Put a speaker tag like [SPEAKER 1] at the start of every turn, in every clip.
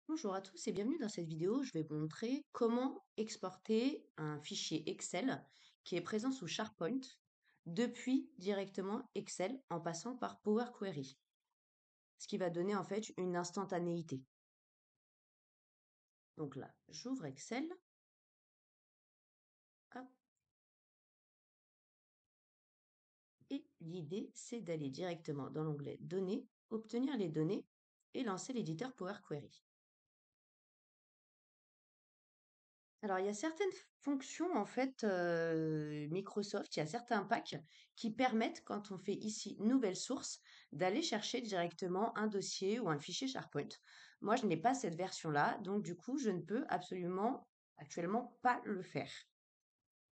[SPEAKER 1] Bonjour à tous et bienvenue dans cette vidéo. Je vais vous montrer comment exporter un fichier Excel qui est présent sous SharePoint depuis directement Excel en passant par Power Query, ce qui va donner en fait une instantanéité. Donc là, j'ouvre Excel. Hop, et l'idée, c'est d'aller directement dans l'onglet Données, obtenir les données et lancer l'éditeur Power Query. Alors, il y a certaines fonctions, en fait, Microsoft, il y a certains packs qui permettent, quand on fait ici Nouvelle source, d'aller chercher directement un dossier ou un fichier SharePoint. Moi, je n'ai pas cette version-là, donc du coup, je ne peux absolument, actuellement, pas le faire.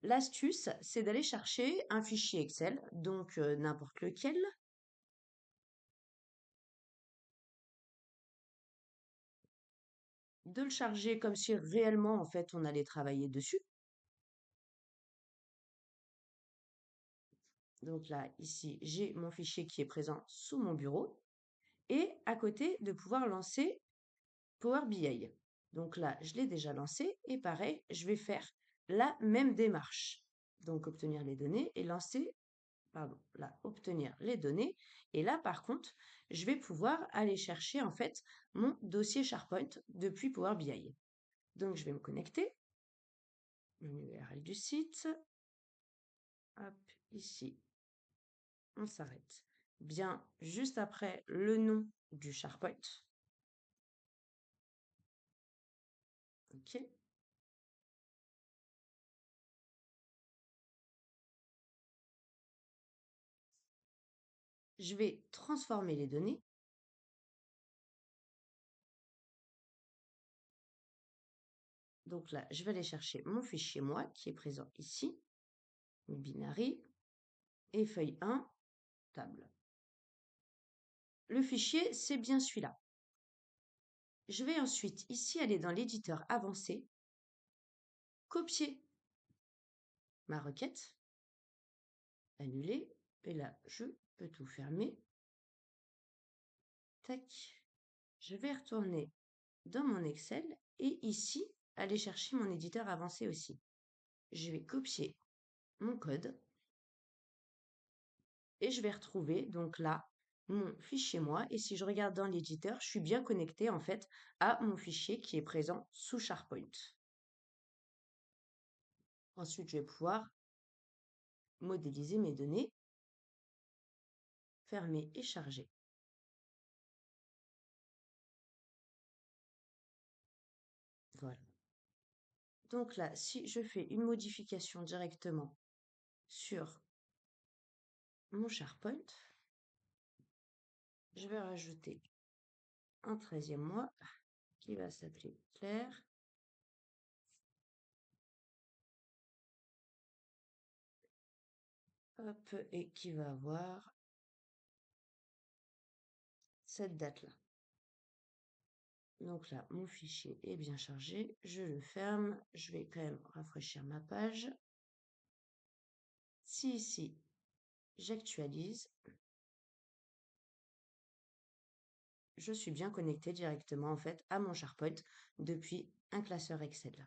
[SPEAKER 1] L'astuce, c'est d'aller chercher un fichier Excel, donc n'importe lequel, de le charger comme si réellement, en fait, on allait travailler dessus. Donc là, ici, j'ai mon fichier qui est présent sous mon bureau. Et à côté de pouvoir lancer Power BI. Donc là, je l'ai déjà lancé et pareil, je vais faire la même démarche. Donc obtenir les données et lancer, pardon, là, obtenir les données. Et là, par contre, je vais pouvoir aller chercher en fait mon dossier SharePoint depuis Power BI. Donc je vais me connecter, l'URL du site, hop, ici, on s'arrête. Bien, juste après le nom du SharePoint. OK. Je vais transformer les données. Donc là, je vais aller chercher mon fichier moi qui est présent ici, binary et feuille 1, table. Le fichier, c'est bien celui-là. Je vais ensuite ici aller dans l'éditeur avancé, copier ma requête, annuler, et là, je peux tout fermer. Tac. Je vais retourner dans mon Excel et ici, aller chercher mon éditeur avancé aussi. Je vais copier mon code et je vais retrouver donc là mon fichier moi. Et si je regarde dans l'éditeur, je suis bien connecté en fait à mon fichier qui est présent sous SharePoint. Ensuite, je vais pouvoir modéliser mes données, fermer et charger. Voilà. Donc là, si je fais une modification directement sur mon SharePoint, je vais rajouter un 13e mois qui va s'appeler Claire. Hop, et qui va avoir cette date-là. Donc là, mon fichier est bien chargé. Je le ferme. Je vais quand même rafraîchir ma page. Si ici, j'actualise, je suis bien connecté directement en fait à mon SharePoint depuis un classeur Excel.